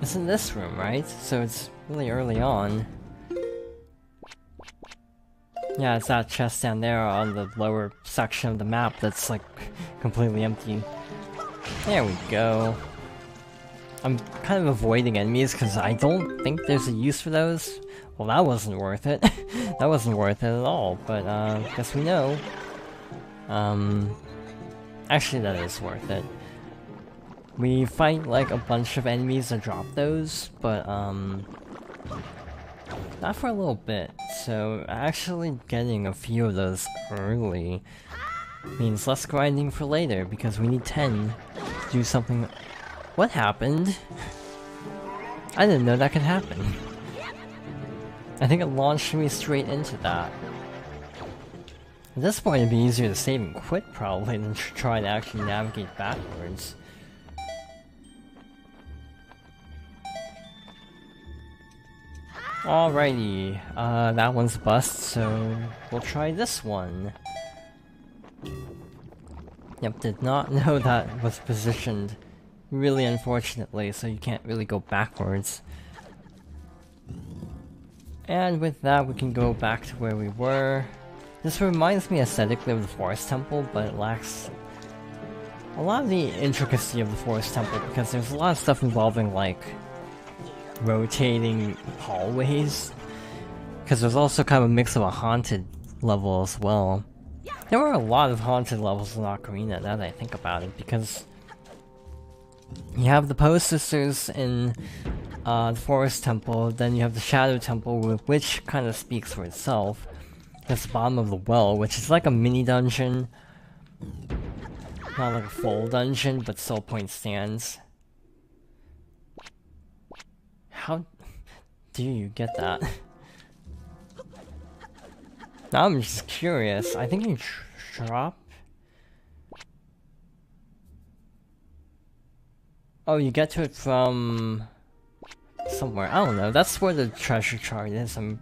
It's in this room, right? So it's really early on. Yeah, it's that chest down there on the lower section of the map that's like completely empty. There we go. I'm kind of avoiding enemies because I don't think there's a use for those. Well, that wasn't worth it. That wasn't worth it at all, but guess we know. Actually that is worth it. We fight like a bunch of enemies that drop those, but not for a little bit, so actually getting a few of those early means less grinding for later, because we need 10 to do something. What happened? I didn't know that could happen. I think it launched me straight into that. At this point it'd be easier to save and quit probably than try to actually navigate backwards. Alrighty, that one's a bust, so we'll try this one. Yep, did not know that was positioned really unfortunately, so you can't really go backwards. And with that, we can go back to where we were. This reminds me aesthetically of the Forest Temple, but it lacks a lot of the intricacy of the Forest Temple, because there's a lot of stuff involving, like, rotating hallways. Because there's also kind of a mix of a haunted level as well. There were a lot of haunted levels in Ocarina, now that I think about it, because you have the Post Sisters in the Forest Temple, then you have the Shadow Temple, which kind of speaks for itself. There's the bottom of the well, which is like a mini dungeon. Not like a full dungeon, but still point stands. How do you get that? Now I'm just curious. I think you drop... Oh, you get to it from... somewhere. I don't know. That's where the treasure chart is. I'm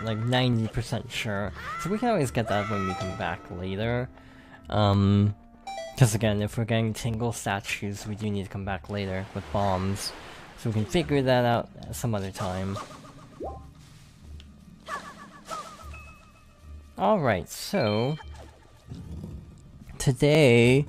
like 90% sure. So we can always get that when we come back later. Because again, if we're getting Tingle statues, we do need to come back later with bombs. So we can figure that out some other time. Alright, so... today...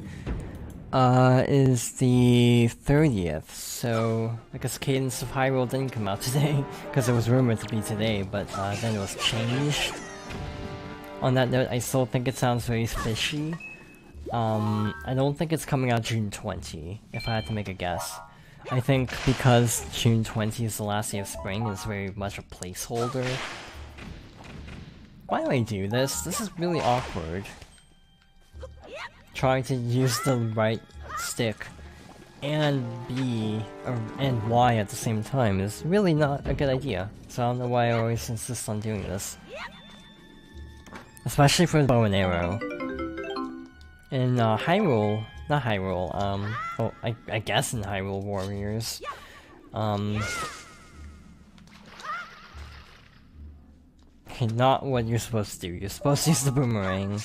is the 30th, so I guess Cadence of Hyrule didn't come out today, because it was rumored to be today, but then it was changed. On that note, I still think it sounds very fishy. I don't think it's coming out June 20, if I had to make a guess. I think because June 20 is the last day of spring, it's very much a placeholder. Why do I do this? This is really awkward. Trying to use the right stick and B and Y at the same time is really not a good idea. So I don't know why I always insist on doing this. Especially for the bow and arrow. In Hyrule, not Hyrule, well, I guess in Hyrule Warriors, okay, not what you're supposed to do. You're supposed to use the boomerang.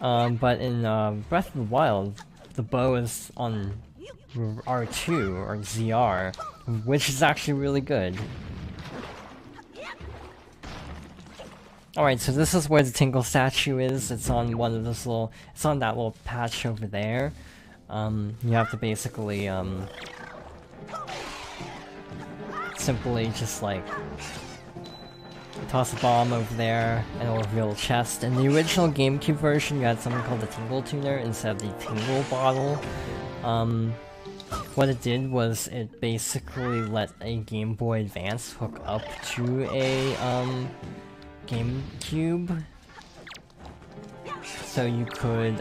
But in Breath of the Wild, the bow is on R2 or ZR, which is actually really good. Alright, so this is where the Tingle statue is. It's on one of those little... it's on that little patch over there. You have to basically, simply just, like... toss a bomb over there, and it'll reveal a chest. In the original GameCube version, you had something called the Tingle Tuner instead of the Tingle Bottle. What it did was it basically let a Game Boy Advance hook up to a, GameCube. So you could,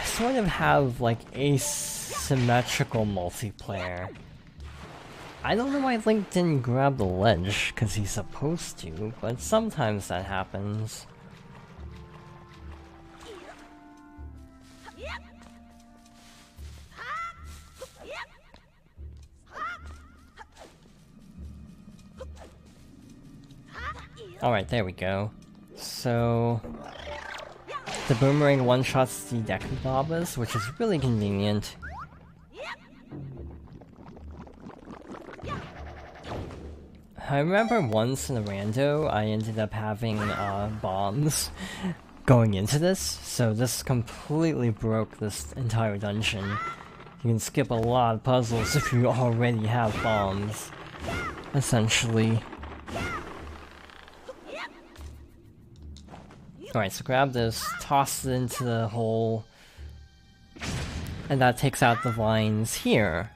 sort of have, like, asymmetrical multiplayer. I don't know why Link didn't grab the ledge, because he's supposed to, but sometimes that happens. Alright, there we go. So... the boomerang one-shots the Deku Babas, which is really convenient. I remember once in a rando, I ended up having bombs going into this, so this completely broke this entire dungeon. You can skip a lot of puzzles if you already have bombs, essentially. Alright, so grab this, toss it into the hole, and that takes out the vines here.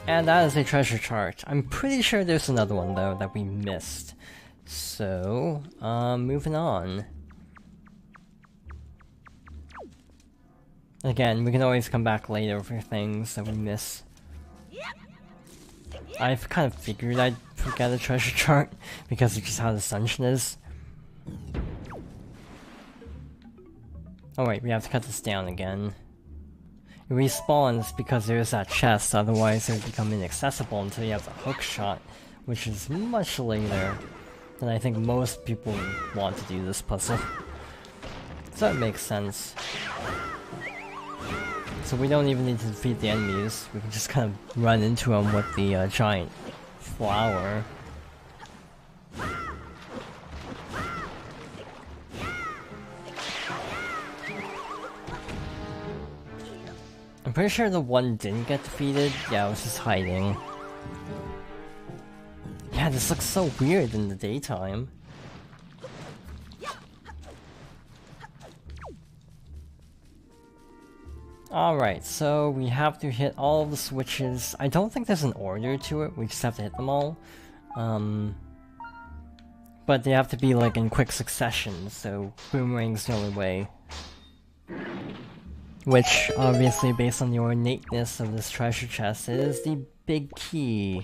And that is a treasure chart. I'm pretty sure there's another one though that we missed. So, moving on. Again, we can always come back later for things that we miss. I've kind of figured I'd forget a treasure chart because of just how this dungeon is. Oh wait, we have to cut this down again. It respawns because there's that chest, otherwise it would become inaccessible until you have the hook shot, which is much later than I think most people want to do this puzzle. So that makes sense. So we don't even need to defeat the enemies, we can just kind of run into them with the giant flower. I'm pretty sure the one didn't get defeated. Yeah, it was just hiding. Yeah, this looks so weird in the daytime. Alright, so we have to hit all of the switches. I don't think there's an order to it, we just have to hit them all. But they have to be like in quick succession, so boomerang's the only way. Which, obviously, based on the ornateness of this treasure chest, is the big key.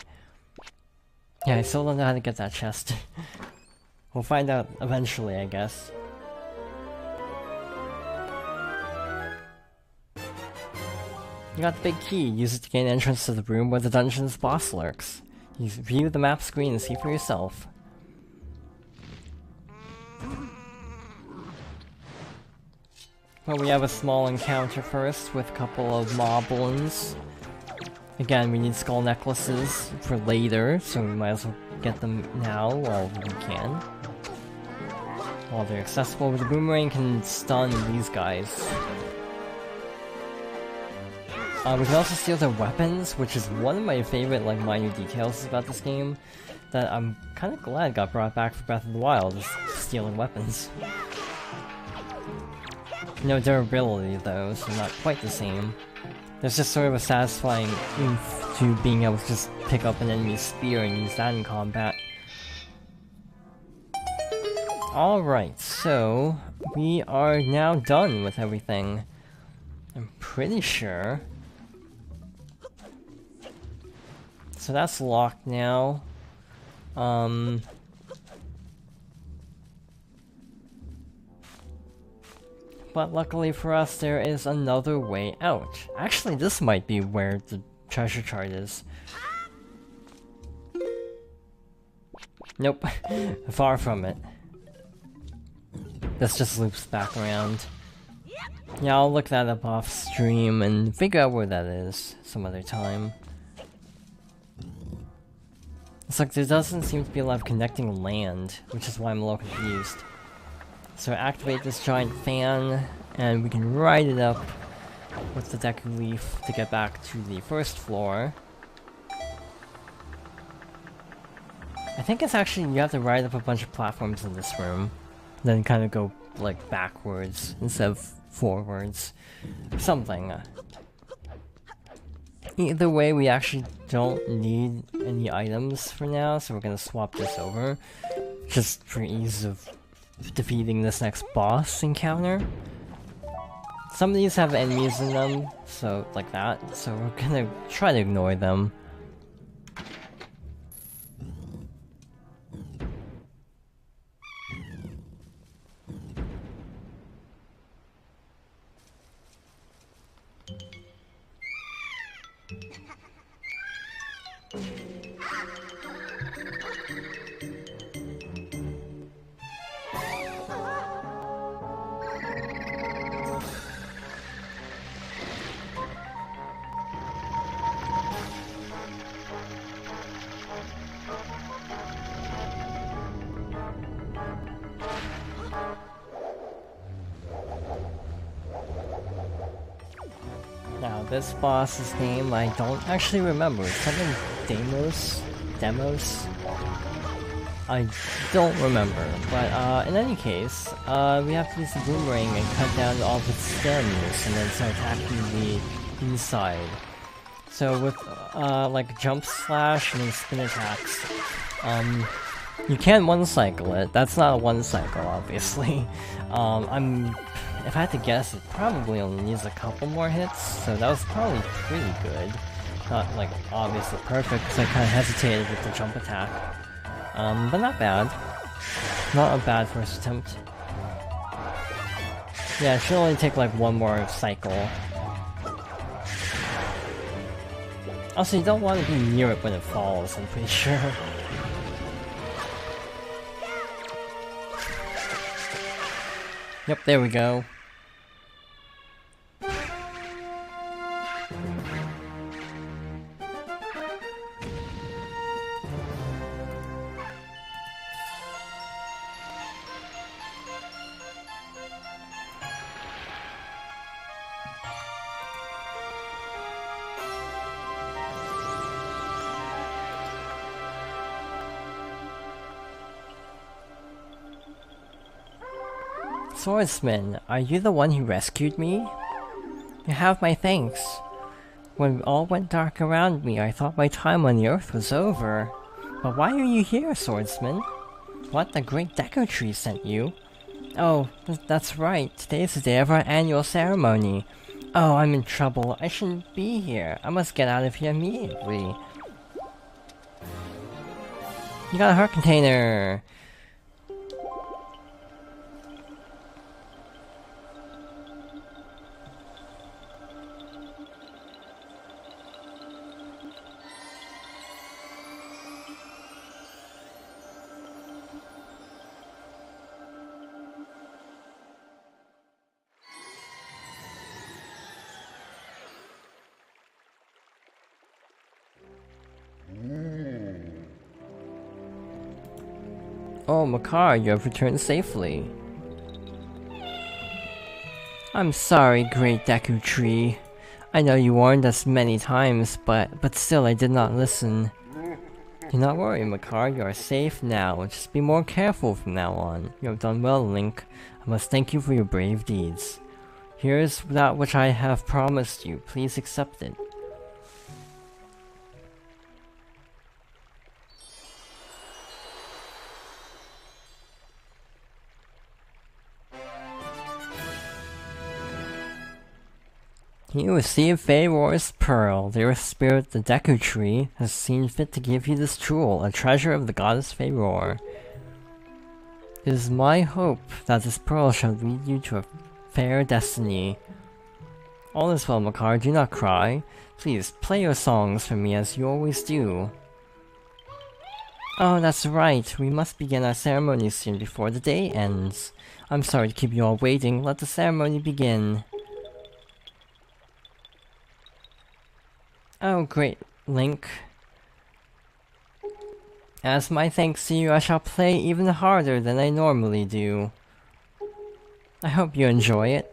Yeah, I still don't know how to get that chest. We'll find out eventually, I guess. You got the big key. Use it to gain entrance to the room where the dungeon's boss lurks. You view the map screen and see for yourself. Well, we have a small encounter first with a couple of moblins. Again, we need skull necklaces for later, so we might as well get them now while we can. While they're accessible, the boomerang can stun these guys. We can also steal their weapons, which is one of my favorite like minor details about this game that I'm kind of glad got brought back for Breath of the Wild, is stealing weapons. No durability though, so not quite the same. There's just sort of a satisfying oomph to being able to just pick up an enemy's spear and use that in combat. Alright, so we are now done with everything. I'm pretty sure. So that's locked now. But luckily for us, there is another way out. Actually, this might be where the treasure chart is. Nope. Far from it. This just loops back around. Yeah, I'll look that up off stream and figure out where that is some other time. It's like there doesn't seem to be a lot of connecting land, which is why I'm a little confused. So activate this giant fan, and we can ride it up with the Deku Leaf to get back to the first floor. I think it's actually, you have to ride up a bunch of platforms in this room, then kind of go, like, backwards instead of forwards. Something. Either way, we actually don't need any items for now, so we're gonna swap this over, just for ease of defeating this next boss encounter. Some of these have enemies in them, so like that, so we're gonna try to ignore them. This boss's name I don't actually remember. It's something Demos? I don't remember, but in any case, we have to use the boomerang and cut down all the stems and then start attacking the inside. So with like jump slash and then spin attacks, you can one cycle it. That's not a one cycle, obviously. If I had to guess, it probably only needs a couple more hits, so that was probably pretty good. Not like obviously perfect, because I kind of hesitated with the jump attack. But not bad. Not a bad first attempt. Yeah, it should only take like one more cycle. Also, you don't want to be near it when it falls, I'm pretty sure. Yep, there we go. Swordsman, are you the one who rescued me? You have my thanks. When all went dark around me, I thought my time on the earth was over. But why are you here, Swordsman? What, the great Deku Tree sent you? Oh, that's right. Today's the day of our annual ceremony. Oh, I'm in trouble. I shouldn't be here. I must get out of here immediately. You got a heart container! Oh, Makar, you have returned safely. I'm sorry, great Deku Tree. I know you warned us many times, but still I did not listen. Do not worry, Makar, you are safe now. Just be more careful from now on. You have done well, Link. I must thank you for your brave deeds. Here is that which I have promised you. Please accept it. You receive Feyreor's Pearl. The Earth Spirit, the Deku Tree, has seen fit to give you this jewel, a treasure of the goddess Feyreor. It is my hope that this pearl shall lead you to a fair destiny. All is well, Makar, do not cry. Please, play your songs for me as you always do. Oh, that's right. We must begin our ceremony soon before the day ends. I'm sorry to keep you all waiting. Let the ceremony begin. Oh, great, Link. As my thanks to you, I shall play even harder than I normally do. I hope you enjoy it.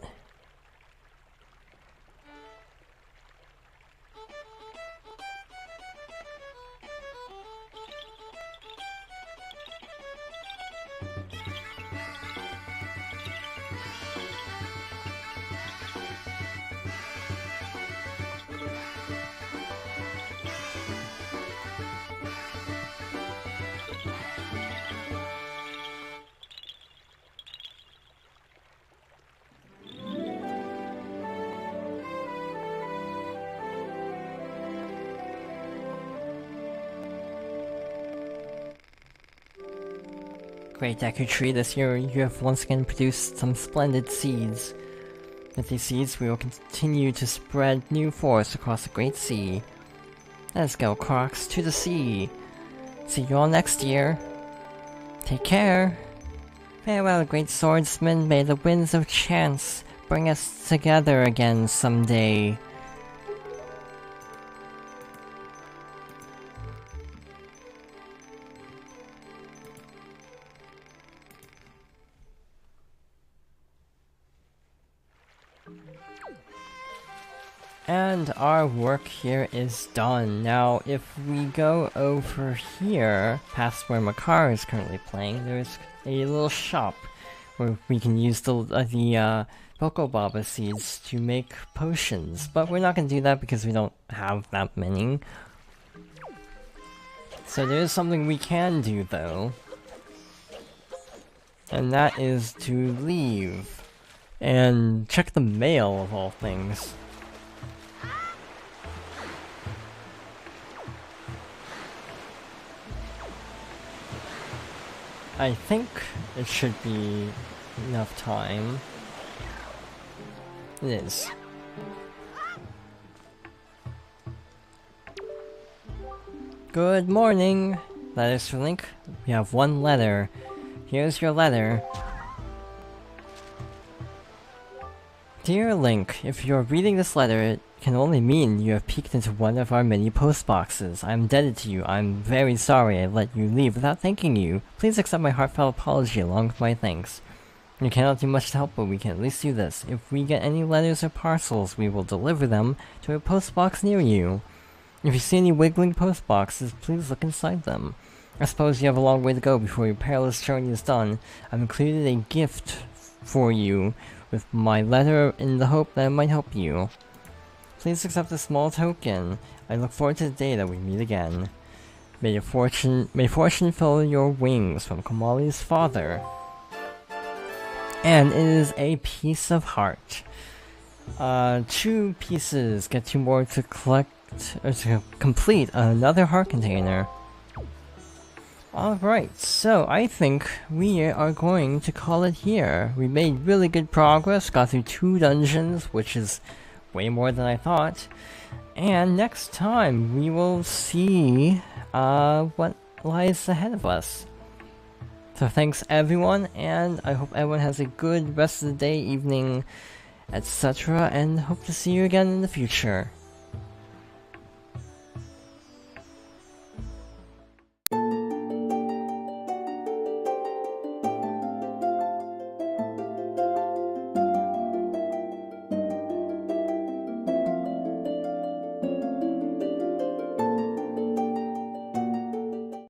Great Deku Tree, this year you have once again produced some splendid seeds. With these seeds, we will continue to spread new forests across the Great Sea. Let's go, Crocs, to the sea! See you all next year! Take care! Farewell, great swordsman, may the winds of chance bring us together again someday. And our work here is done. Now, if we go over here, past where Makar is currently playing, there's a little shop where we can use the Pokobaba seeds to make potions. But we're not going to do that because we don't have that many. So there is something we can do, though. And that is to leave and check the mail, of all things. I think it should be enough time. It is. Good morning! Letters for Link. We have one letter. Here's your letter. Dear Link, if you're reading this letter, it can only mean you have peeked into one of our many post boxes. I'm indebted to you. I'm very sorry I let you leave without thanking you. Please accept my heartfelt apology along with my thanks. You cannot do much to help, but we can at least do this. If we get any letters or parcels, we will deliver them to a post box near you. If you see any wiggling post boxes, please look inside them. I suppose you have a long way to go before your perilous journey is done. I've included a gift for you with my letter in the hope that it might help you. Please accept this small token. I look forward to the day that we meet again. May fortune fill your wings, from Kamali's father. And it is a piece of heart. 2 pieces, get 2 more to collect, or to complete another heart container. Alright, so I think we are going to call it here. We made really good progress, got through 2 dungeons, which is way more than I thought. And next time, we will see what lies ahead of us. So thanks everyone, and I hope everyone has a good rest of the day, evening, etc. and hope to see you again in the future.